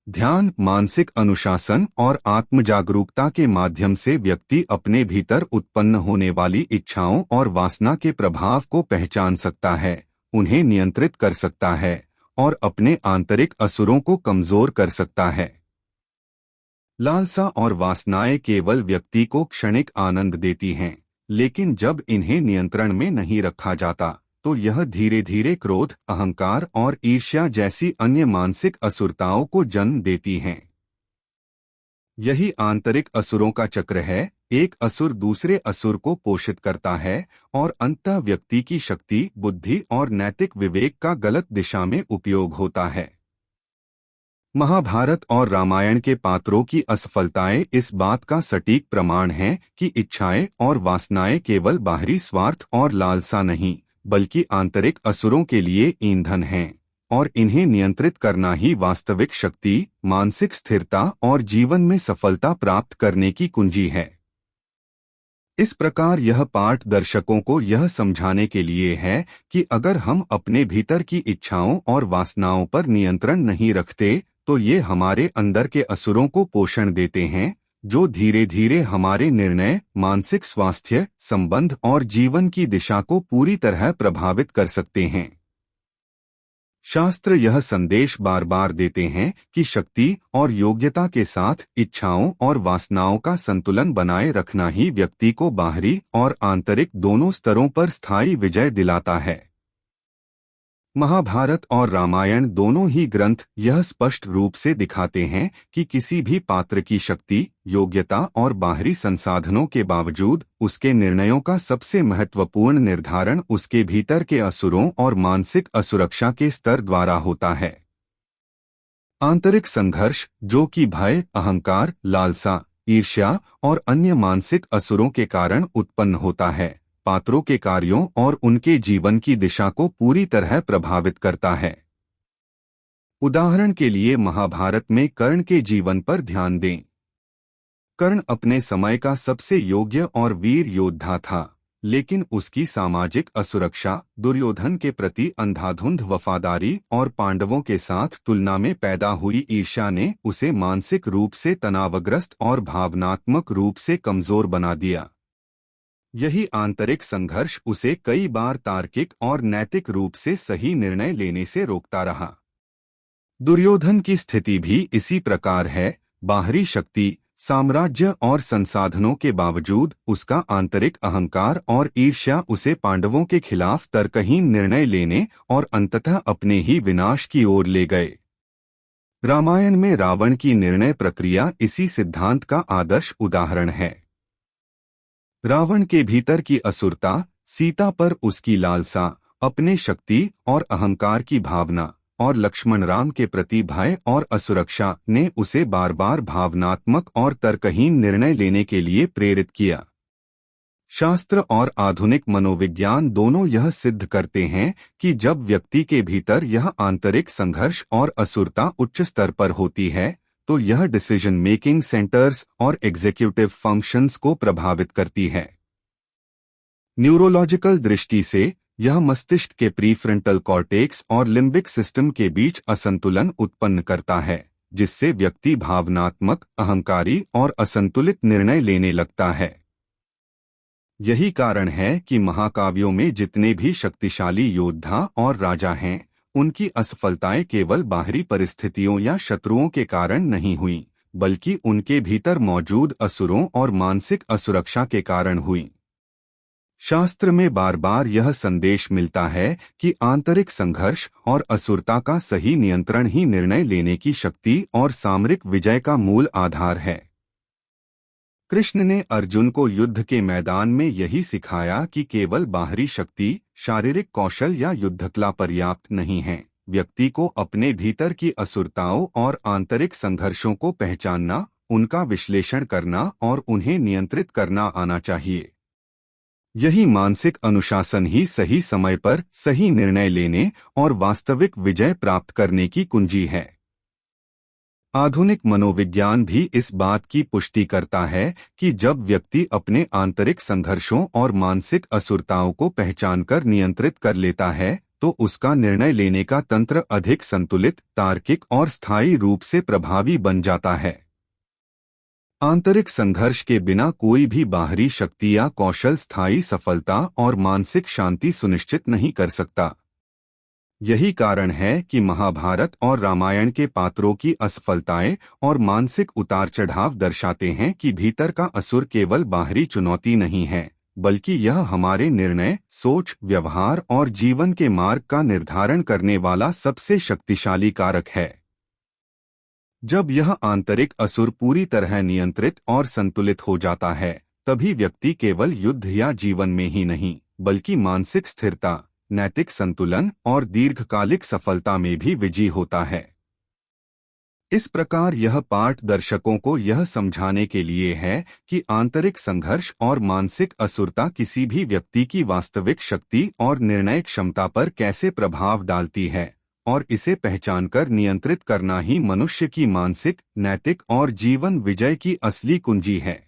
ध्यान, मानसिक अनुशासन और आत्मजागरूकता के माध्यम से व्यक्ति अपने भीतर उत्पन्न होने वाली इच्छाओं और वासना के प्रभाव को पहचान सकता है, उन्हें नियंत्रित कर सकता है और अपने आंतरिक असुरों को कमजोर कर सकता है। लालसा और वासनाएं केवल व्यक्ति को क्षणिक आनंद देती हैं, लेकिन जब इन्हें नियंत्रण में नहीं रखा जाता तो यह धीरे धीरे क्रोध, अहंकार और ईर्ष्या जैसी अन्य मानसिक असुरताओं को जन्म देती हैं। यही आंतरिक असुरों का चक्र है। एक असुर दूसरे असुर को पोषित करता है और अंततः व्यक्ति की शक्ति, बुद्धि और नैतिक विवेक का गलत दिशा में उपयोग होता है। महाभारत और रामायण के पात्रों की असफलताएं इस बात का सटीक प्रमाण हैं कि इच्छाएं और वासनाएं केवल बाहरी स्वार्थ और लालसा नहीं, बल्कि आंतरिक असुरों के लिए ईंधन हैं, और इन्हें नियंत्रित करना ही वास्तविक शक्ति, मानसिक स्थिरता और जीवन में सफलता प्राप्त करने की कुंजी है। इस प्रकार यह पाठ दर्शकों को यह समझाने के लिए है कि अगर हम अपने भीतर की इच्छाओं और वासनाओं पर नियंत्रण नहीं रखते तो ये हमारे अंदर के असुरों को पोषण देते हैं, जो धीरे धीरे हमारे निर्णय, मानसिक स्वास्थ्य, संबंध और जीवन की दिशा को पूरी तरह प्रभावित कर सकते हैं। शास्त्र यह संदेश बार बार देते हैं कि शक्ति और योग्यता के साथ इच्छाओं और वासनाओं का संतुलन बनाए रखना ही व्यक्ति को बाहरी और आंतरिक दोनों स्तरों पर स्थायी विजय दिलाता है। महाभारत और रामायण दोनों ही ग्रंथ यह स्पष्ट रूप से दिखाते हैं कि किसी भी पात्र की शक्ति, योग्यता और बाहरी संसाधनों के बावजूद उसके निर्णयों का सबसे महत्वपूर्ण निर्धारण उसके भीतर के असुरों और मानसिक असुरक्षा के स्तर द्वारा होता है। आंतरिक संघर्ष, जो कि भय, अहंकार, लालसा, ईर्ष्या और अन्य मानसिक असुरों के कारण उत्पन्न होता है, पात्रों के कार्यों और उनके जीवन की दिशा को पूरी तरह प्रभावित करता है। उदाहरण के लिए महाभारत में कर्ण के जीवन पर ध्यान दें। कर्ण अपने समय का सबसे योग्य और वीर योद्धा था, लेकिन उसकी सामाजिक असुरक्षा, दुर्योधन के प्रति अंधाधुंध वफादारी और पांडवों के साथ तुलना में पैदा हुई ईर्ष्या ने उसे मानसिक रूप से तनावग्रस्त और भावनात्मक रूप से कमजोर बना दिया। यही आंतरिक संघर्ष उसे कई बार तार्किक और नैतिक रूप से सही निर्णय लेने से रोकता रहा। दुर्योधन की स्थिति भी इसी प्रकार है। बाहरी शक्ति, साम्राज्य और संसाधनों के बावजूद उसका आंतरिक अहंकार और ईर्ष्या उसे पांडवों के खिलाफ तर्कहीन निर्णय लेने और अंततः अपने ही विनाश की ओर ले गए। रामायण में रावण की निर्णय प्रक्रिया इसी सिद्धांत का आदर्श उदाहरण है। रावण के भीतर की असुरता, सीता पर उसकी लालसा, अपने शक्ति और अहंकार की भावना और लक्ष्मण राम के प्रति भय और असुरक्षा ने उसे बार बार भावनात्मक और तर्कहीन निर्णय लेने के लिए प्रेरित किया। शास्त्र और आधुनिक मनोविज्ञान दोनों यह सिद्ध करते हैं कि जब व्यक्ति के भीतर यह आंतरिक संघर्ष और असुरता उच्च स्तर पर होती है तो यह डिसीजन मेकिंग सेंटर्स और एग्जीक्यूटिव फंक्शंस को प्रभावित करती है। न्यूरोलॉजिकल दृष्टि से यह मस्तिष्क के प्रीफ्रंटल कॉर्टेक्स और लिम्बिक सिस्टम के बीच असंतुलन उत्पन्न करता है, जिससे व्यक्ति भावनात्मक, अहंकारी और असंतुलित निर्णय लेने लगता है। यही कारण है कि महाकाव्यों में जितने भी शक्तिशाली योद्धा और राजा हैं, उनकी असफलताएं केवल बाहरी परिस्थितियों या शत्रुओं के कारण नहीं हुई, बल्कि उनके भीतर मौजूद असुरों और मानसिक असुरक्षा के कारण हुई। शास्त्र में बार बार यह संदेश मिलता है कि आंतरिक संघर्ष और असुरता का सही नियंत्रण ही निर्णय लेने की शक्ति और सामरिक विजय का मूल आधार है। कृष्ण ने अर्जुन को युद्ध के मैदान में यही सिखाया कि केवल बाहरी शक्ति, शारीरिक कौशल या युद्धकला पर्याप्त नहीं है। व्यक्ति को अपने भीतर की असुरताओं और आंतरिक संघर्षों को पहचानना, उनका विश्लेषण करना और उन्हें नियंत्रित करना आना चाहिए। यही मानसिक अनुशासन ही सही समय पर सही निर्णय लेने और वास्तविक विजय प्राप्त करने की कुंजी है। आधुनिक मनोविज्ञान भी इस बात की पुष्टि करता है कि जब व्यक्ति अपने आंतरिक संघर्षों और मानसिक असुरताओं को पहचानकर नियंत्रित कर लेता है, तो उसका निर्णय लेने का तंत्र अधिक संतुलित, तार्किक और स्थायी रूप से प्रभावी बन जाता है। आंतरिक संघर्ष के बिना कोई भी बाहरी शक्ति या कौशल स्थायी सफलता और मानसिक शांति सुनिश्चित नहीं कर सकता। यही कारण है कि महाभारत और रामायण के पात्रों की असफलताएं और मानसिक उतार चढ़ाव दर्शाते हैं कि भीतर का असुर केवल बाहरी चुनौती नहीं है, बल्कि यह हमारे निर्णय, सोच, व्यवहार और जीवन के मार्ग का निर्धारण करने वाला सबसे शक्तिशाली कारक है। जब यह आंतरिक असुर पूरी तरह नियंत्रित और संतुलित हो जाता है, तभी व्यक्ति केवल युद्ध या जीवन में ही नहीं, बल्कि मानसिक स्थिरता, नैतिक संतुलन और दीर्घकालिक सफलता में भी विजयी होता है। इस प्रकार यह पाठ दर्शकों को यह समझाने के लिए है कि आंतरिक संघर्ष और मानसिक असुरता किसी भी व्यक्ति की वास्तविक शक्ति और निर्णय क्षमता पर कैसे प्रभाव डालती है, और इसे पहचानकर नियंत्रित करना ही मनुष्य की मानसिक, नैतिक और जीवन विजय की असली कुंजी है।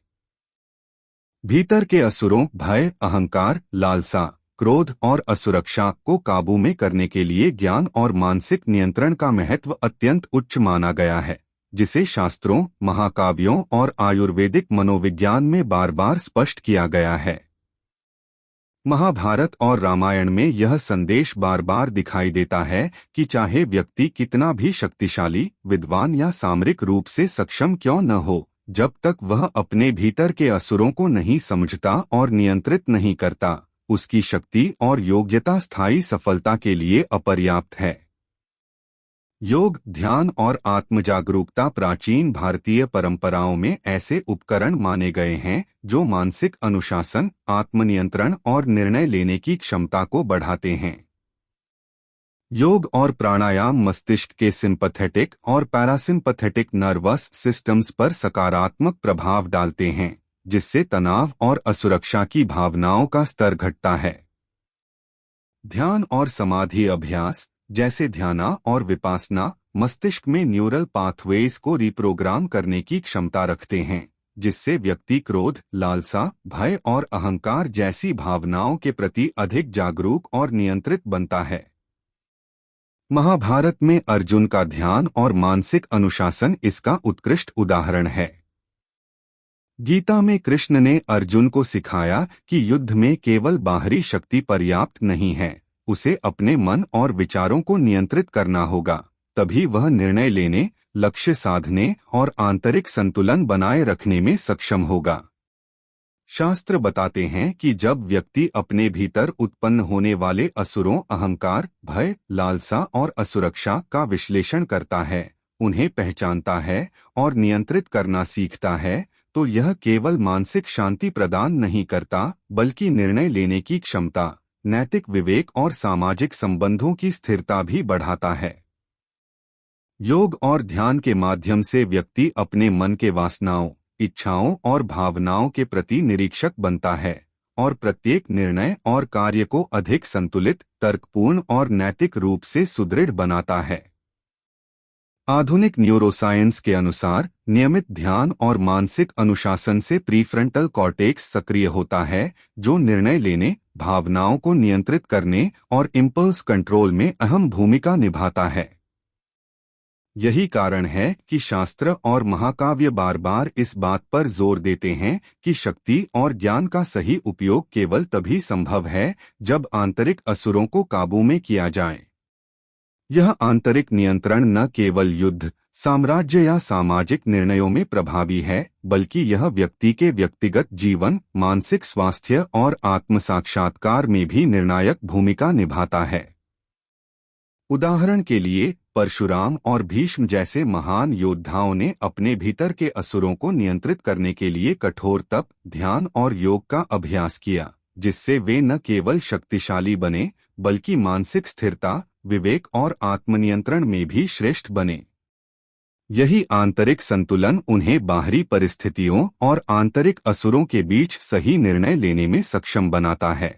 भीतर के असुरों, भय, अहंकार, लालसा, क्रोध और असुरक्षा को काबू में करने के लिए ज्ञान और मानसिक नियंत्रण का महत्व अत्यंत उच्च माना गया है, जिसे शास्त्रों, महाकाव्यों और आयुर्वेदिक मनोविज्ञान में बार बार स्पष्ट किया गया है। महाभारत और रामायण में यह संदेश बार बार दिखाई देता है कि चाहे व्यक्ति कितना भी शक्तिशाली, विद्वान या सामरिक रूप से सक्षम क्यों न हो, जब तक वह अपने भीतर के असुरों को नहीं समझता और नियंत्रित नहीं करता, उसकी शक्ति और योग्यता स्थायी सफलता के लिए अपर्याप्त है। योग, ध्यान और आत्मजागरूकता प्राचीन भारतीय परंपराओं में ऐसे उपकरण माने गए हैं जो मानसिक अनुशासन, आत्मनियंत्रण और निर्णय लेने की क्षमता को बढ़ाते हैं। योग और प्राणायाम मस्तिष्क के सिंपैथेटिक और पैरासिम्पैथेटिक नर्वस सिस्टम्स पर सकारात्मक प्रभाव डालते हैं, जिससे तनाव और असुरक्षा की भावनाओं का स्तर घटता है। ध्यान और समाधि अभ्यास जैसे ध्याना और विपासना मस्तिष्क में न्यूरल पाथवेज को रिप्रोग्राम करने की क्षमता रखते हैं, जिससे व्यक्ति क्रोध, लालसा, भय और अहंकार जैसी भावनाओं के प्रति अधिक जागरूक और नियंत्रित बनता है। महाभारत में अर्जुन का ध्यान और मानसिक अनुशासन इसका उत्कृष्ट उदाहरण है। गीता में कृष्ण ने अर्जुन को सिखाया कि युद्ध में केवल बाहरी शक्ति पर्याप्त नहीं है, उसे अपने मन और विचारों को नियंत्रित करना होगा, तभी वह निर्णय लेने, लक्ष्य साधने और आंतरिक संतुलन बनाए रखने में सक्षम होगा। शास्त्र बताते हैं कि जब व्यक्ति अपने भीतर उत्पन्न होने वाले असुरों, अहंकार, भय, लालसा और असुरक्षा का विश्लेषण करता है, उन्हें पहचानता है और नियंत्रित करना सीखता है, तो यह केवल मानसिक शांति प्रदान नहीं करता, बल्कि निर्णय लेने की क्षमता, नैतिक विवेक और सामाजिक संबंधों की स्थिरता भी बढ़ाता है। योग और ध्यान के माध्यम से व्यक्ति अपने मन के वासनाओं, इच्छाओं और भावनाओं के प्रति निरीक्षक बनता है और प्रत्येक निर्णय और कार्य को अधिक संतुलित, तर्कपूर्ण और नैतिक रूप से सुदृढ़ बनाता है। आधुनिक न्यूरोसाइंस के अनुसार नियमित ध्यान और मानसिक अनुशासन से प्रीफ्रंटल कॉर्टेक्स सक्रिय होता है, जो निर्णय लेने, भावनाओं को नियंत्रित करने और इम्पल्स कंट्रोल में अहम भूमिका निभाता है। यही कारण है कि शास्त्र और महाकाव्य बार बार इस बात पर जोर देते हैं कि शक्ति और ज्ञान का सही उपयोग केवल तभी संभव है जब आंतरिक असुरों को काबू में किया जाए। यह आंतरिक नियंत्रण न केवल युद्ध, साम्राज्य या सामाजिक निर्णयों में प्रभावी है, बल्कि यह व्यक्ति के व्यक्तिगत जीवन, मानसिक स्वास्थ्य और आत्म साक्षात्कार में भी निर्णायक भूमिका निभाता है। उदाहरण के लिए, परशुराम और भीष्म जैसे महान योद्धाओं ने अपने भीतर के असुरों को नियंत्रित करने के लिए कठोर तप, ध्यान और योग का अभ्यास किया, जिससे वे न केवल शक्तिशाली बने, बल्कि मानसिक स्थिरता, विवेक और आत्मनियंत्रण में भी श्रेष्ठ बने। यही आंतरिक संतुलन उन्हें बाहरी परिस्थितियों और आंतरिक असुरों के बीच सही निर्णय लेने में सक्षम बनाता है।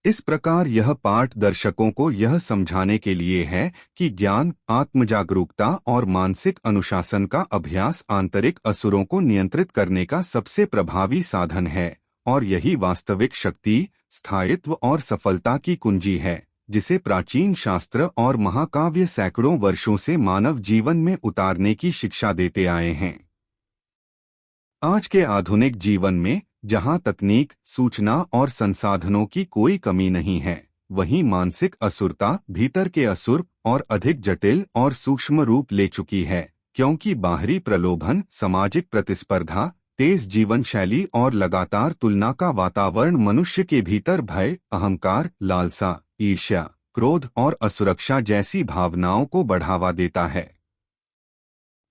इस प्रकार यह पाठ दर्शकों को यह समझाने के लिए है कि ज्ञान, आत्मजागरूकता और मानसिक अनुशासन का अभ्यास आंतरिक असुरों को नियंत्रित करने का सबसे प्रभावी साधन है, और यही वास्तविक शक्ति, स्थायित्व और सफलता की कुंजी है, जिसे प्राचीन शास्त्र और महाकाव्य सैकड़ों वर्षों से मानव जीवन में उतारने की शिक्षा देते आए हैं। आज के आधुनिक जीवन में, जहां तकनीक, सूचना और संसाधनों की कोई कमी नहीं है, वहीं मानसिक असुरता भीतर के असुर और अधिक जटिल और सूक्ष्म रूप ले चुकी है, क्योंकि बाहरी प्रलोभन, सामाजिक प्रतिस्पर्धा, तेज जीवन शैली और लगातार तुलना का वातावरण मनुष्य के भीतर भय, अहंकार, लालसा, ईर्ष्या, क्रोध और असुरक्षा जैसी भावनाओं को बढ़ावा देता है।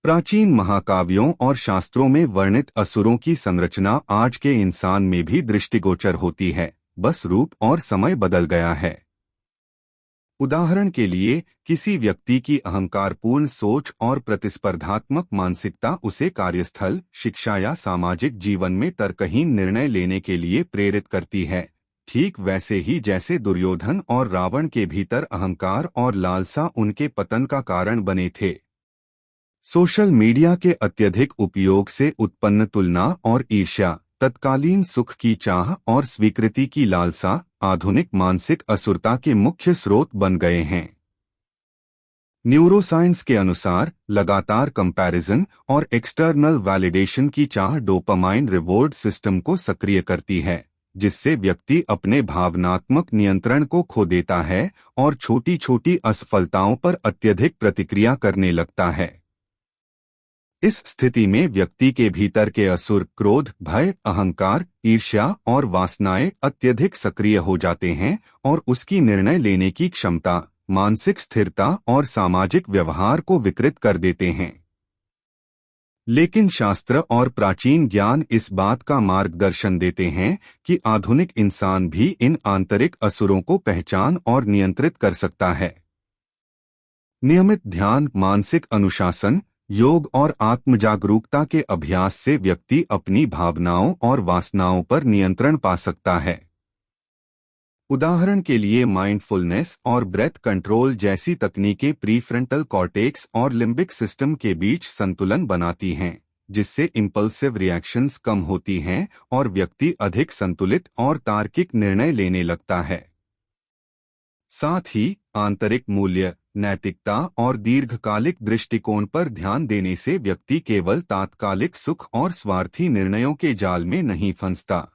प्राचीन महाकाव्यों और शास्त्रों में वर्णित असुरों की संरचना आज के इंसान में भी दृष्टिगोचर होती है, बस रूप और समय बदल गया है। उदाहरण के लिए, किसी व्यक्ति की अहंकारपूर्ण सोच और प्रतिस्पर्धात्मक मानसिकता उसे कार्यस्थल, शिक्षा या सामाजिक जीवन में तर्कहीन निर्णय लेने के लिए प्रेरित करती है, ठीक वैसे ही जैसे दुर्योधन और रावण के भीतर अहंकार और लालसा उनके पतन का कारण बने थे। सोशल मीडिया के अत्यधिक उपयोग से उत्पन्न तुलना और ईर्ष्या, तत्कालीन सुख की चाह और स्वीकृति की लालसा आधुनिक मानसिक असुरता के मुख्य स्रोत बन गए हैं। न्यूरोसाइंस के अनुसार, लगातार कंपैरिजन और एक्सटर्नल वैलिडेशन की चाह डोपामाइन रिवॉर्ड सिस्टम को सक्रिय करती है, जिससे व्यक्ति अपने भावनात्मक नियंत्रण को खो देता है और छोटी छोटी असफलताओं पर अत्यधिक प्रतिक्रिया करने लगता है। इस स्थिति में व्यक्ति के भीतर के असुर क्रोध, भय, अहंकार, ईर्ष्या और वासनाएं अत्यधिक सक्रिय हो जाते हैं और उसकी निर्णय लेने की क्षमता, मानसिक स्थिरता और सामाजिक व्यवहार को विकृत कर देते हैं। लेकिन शास्त्र और प्राचीन ज्ञान इस बात का मार्गदर्शन देते हैं कि आधुनिक इंसान भी इन आंतरिक असुरों को पहचान और नियंत्रित कर सकता है। नियमित ध्यान, मानसिक अनुशासन, योग और आत्मजागरूकता के अभ्यास से व्यक्ति अपनी भावनाओं और वासनाओं पर नियंत्रण पा सकता है। उदाहरण के लिए, माइंडफुलनेस और ब्रेथ कंट्रोल जैसी तकनीकें प्रीफ्रंटल कॉर्टेक्स और लिम्बिक सिस्टम के बीच संतुलन बनाती हैं, जिससे इंपल्सिव रिएक्शंस कम होती हैं और व्यक्ति अधिक संतुलित और तार्किक निर्णय लेने लगता है। साथ ही आंतरिक मूल्य, नैतिकता और दीर्घकालिक दृष्टिकोण पर ध्यान देने से व्यक्ति केवल तात्कालिक सुख और स्वार्थी निर्णयों के जाल में नहीं फंसता।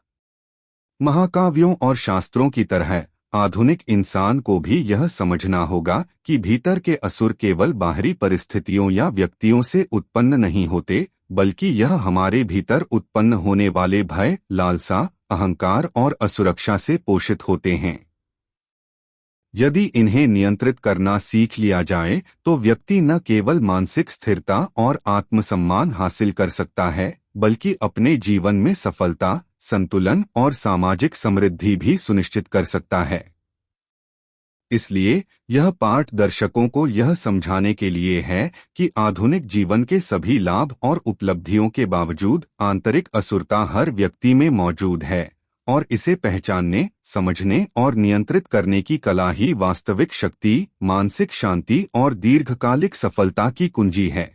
महाकाव्यों और शास्त्रों की तरह आधुनिक इंसान को भी यह समझना होगा कि भीतर के असुर केवल बाहरी परिस्थितियों या व्यक्तियों से उत्पन्न नहीं होते, बल्कि यह हमारे भीतर उत्पन्न होने वाले भय, लालसा, अहंकार और असुरक्षा से पोषित होते हैं। यदि इन्हें नियंत्रित करना सीख लिया जाए तो व्यक्ति न केवल मानसिक स्थिरता और आत्मसम्मान हासिल कर सकता है, बल्कि अपने जीवन में सफलता, संतुलन और सामाजिक समृद्धि भी सुनिश्चित कर सकता है। इसलिए यह पाठ दर्शकों को यह समझाने के लिए है कि आधुनिक जीवन के सभी लाभ और उपलब्धियों के बावजूद आंतरिक असुरता हर व्यक्ति में मौजूद है, और इसे पहचानने, समझने और नियंत्रित करने की कला ही वास्तविक शक्ति, मानसिक शांति और दीर्घकालिक सफलता की कुंजी है।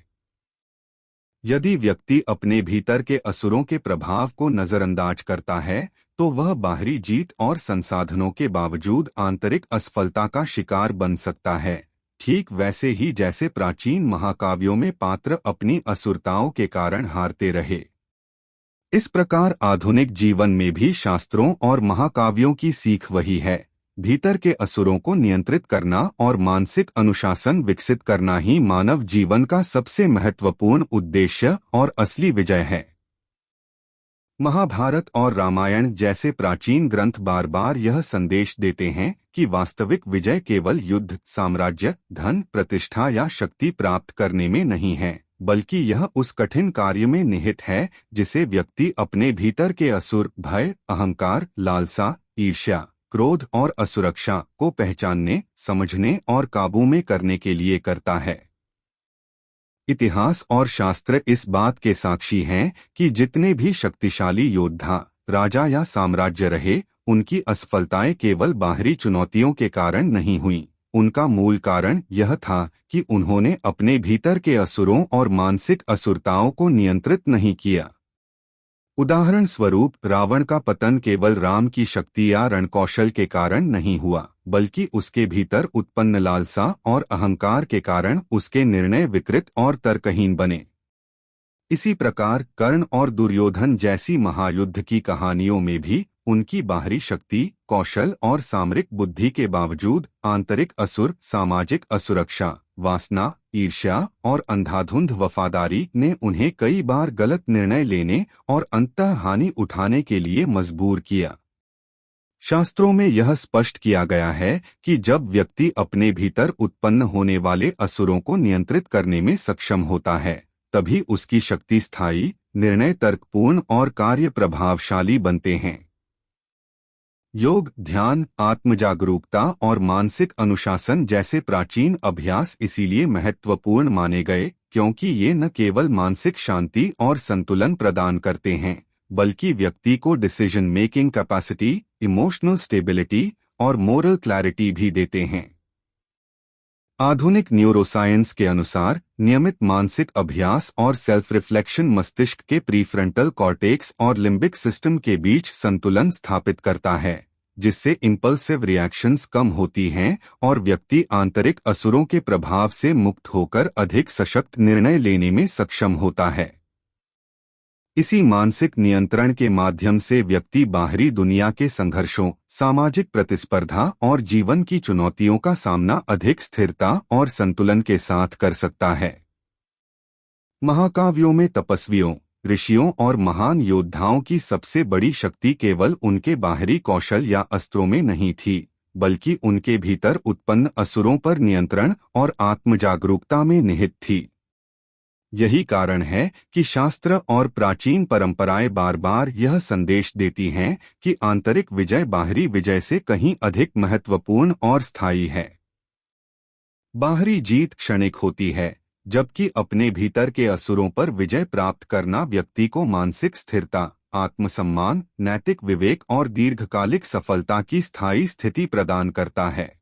यदि व्यक्ति अपने भीतर के असुरों के प्रभाव को नजरअंदाज करता है, तो वह बाहरी जीत और संसाधनों के बावजूद आंतरिक असफलता का शिकार बन सकता है, ठीक वैसे ही जैसे प्राचीन महाकाव्यों में पात्र अपनी असुरताओं के कारण हारते रहे। इस प्रकार आधुनिक जीवन में भी शास्त्रों और महाकाव्यों की सीख वही है। भीतर के असुरों को नियंत्रित करना और मानसिक अनुशासन विकसित करना ही मानव जीवन का सबसे महत्वपूर्ण उद्देश्य और असली विजय है। महाभारत और रामायण जैसे प्राचीन ग्रंथ बार बार यह संदेश देते हैं कि वास्तविक विजय केवल युद्ध, साम्राज्य, धन, प्रतिष्ठा या शक्ति प्राप्त करने में नहीं है, बल्कि यह उस कठिन कार्य में निहित है जिसे व्यक्ति अपने भीतर के असुर, भय, अहंकार, लालसा, ईर्ष्या, क्रोध और असुरक्षा को पहचानने, समझने और काबू में करने के लिए करता है। इतिहास और शास्त्र इस बात के साक्षी हैं कि जितने भी शक्तिशाली योद्धा, राजा या साम्राज्य रहे, उनकी असफलताएं केवल बाहरी चुनौतियों के कारण नहीं हुईं। उनका मूल कारण यह था कि उन्होंने अपने भीतर के असुरों और मानसिक असुरताओं को नियंत्रित नहीं किया। उदाहरण स्वरूप, रावण का पतन केवल राम की शक्ति या रणकौशल के कारण नहीं हुआ, बल्कि उसके भीतर उत्पन्न लालसा और अहंकार के कारण उसके निर्णय विकृत और तर्कहीन बने। इसी प्रकार कर्ण और दुर्योधन जैसी महायुद्ध की कहानियों में भी उनकी बाहरी शक्ति, कौशल और सामरिक बुद्धि के बावजूद आंतरिक असुर, सामाजिक असुरक्षा, वासना, ईर्ष्या और अंधाधुंध वफादारी ने उन्हें कई बार गलत निर्णय लेने और अंततः हानि उठाने के लिए मजबूर किया। शास्त्रों में यह स्पष्ट किया गया है कि जब व्यक्ति अपने भीतर उत्पन्न होने वाले असुरों को नियंत्रित करने में सक्षम होता है, तभी उसकी शक्ति स्थायी, निर्णय तर्कपूर्ण और कार्य प्रभावशाली बनते हैं। योग, ध्यान, आत्मजागरूकता और मानसिक अनुशासन जैसे प्राचीन अभ्यास इसीलिए महत्वपूर्ण माने गए क्योंकि ये न केवल मानसिक शांति और संतुलन प्रदान करते हैं, बल्कि व्यक्ति को decision making capacity, emotional stability और मोरल क्लैरिटी भी देते हैं। आधुनिक न्यूरोसाइंस के अनुसार नियमित मानसिक अभ्यास और सेल्फ रिफ्लेक्शन मस्तिष्क के प्रीफ्रंटल कॉर्टेक्स और लिम्बिक सिस्टम के बीच संतुलन स्थापित करता है, जिससे इंपल्सिव रिएक्शंस कम होती हैं और व्यक्ति आंतरिक असुरों के प्रभाव से मुक्त होकर अधिक सशक्त निर्णय लेने में सक्षम होता है। इसी मानसिक नियंत्रण के माध्यम से व्यक्ति बाहरी दुनिया के संघर्षों, सामाजिक प्रतिस्पर्धा और जीवन की चुनौतियों का सामना अधिक स्थिरता और संतुलन के साथ कर सकता है। महाकाव्यों में तपस्वियों, ऋषियों और महान योद्धाओं की सबसे बड़ी शक्ति केवल उनके बाहरी कौशल या अस्त्रों में नहीं थी, बल्कि उनके भीतर उत्पन्न असुरों पर नियंत्रण और आत्मजागरूकता में निहित थी। यही कारण है कि शास्त्र और प्राचीन परंपराएं बार बार यह संदेश देती हैं कि आंतरिक विजय बाहरी विजय से कहीं अधिक महत्वपूर्ण और स्थायी है। बाहरी जीत क्षणिक होती है, जबकि अपने भीतर के असुरों पर विजय प्राप्त करना व्यक्ति को मानसिक स्थिरता, आत्मसम्मान, नैतिक विवेक और दीर्घकालिक सफलता की स्थायी स्थिति प्रदान करता है।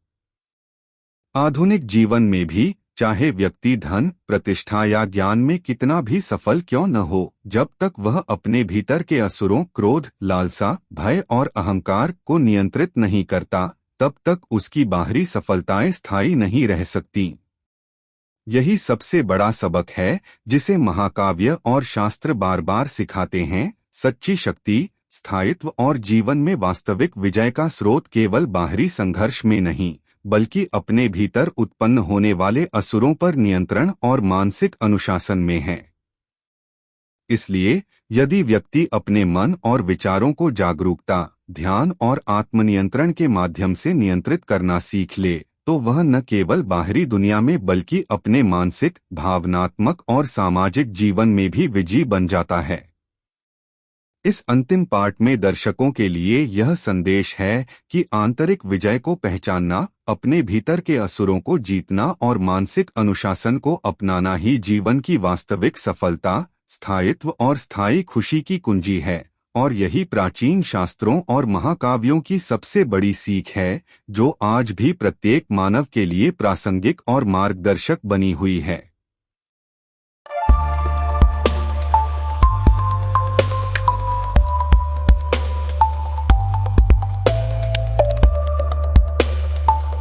आधुनिक जीवन में भी चाहे व्यक्ति धन, प्रतिष्ठा या ज्ञान में कितना भी सफल क्यों न हो, जब तक वह अपने भीतर के असुरों, क्रोध, लालसा, भय और अहंकार को नियंत्रित नहीं करता, तब तक उसकी बाहरी सफलताएं स्थायी नहीं रह सकती। यही सबसे बड़ा सबक है जिसे महाकाव्य और शास्त्र बार बार सिखाते हैं। सच्ची शक्ति, स्थायित्व और जीवन में वास्तविक विजय का स्रोत केवल बाहरी संघर्ष में नहीं, बल्कि अपने भीतर उत्पन्न होने वाले असुरों पर नियंत्रण और मानसिक अनुशासन में है। इसलिए यदि व्यक्ति अपने मन और विचारों को जागरूकता, ध्यान और आत्मनियंत्रण के माध्यम से नियंत्रित करना सीख ले, तो वह न केवल बाहरी दुनिया में बल्कि अपने मानसिक, भावनात्मक और सामाजिक जीवन में भी विजयी बन जाता है। इस अंतिम पार्ट में दर्शकों के लिए यह संदेश है कि आंतरिक विजय को पहचानना, अपने भीतर के असुरों को जीतना और मानसिक अनुशासन को अपनाना ही जीवन की वास्तविक सफलता, स्थायित्व और स्थायी खुशी की कुंजी है। और यही प्राचीन शास्त्रों और महाकाव्यों की सबसे बड़ी सीख है, जो आज भी प्रत्येक मानव के लिए प्रासंगिक और मार्गदर्शक बनी हुई है।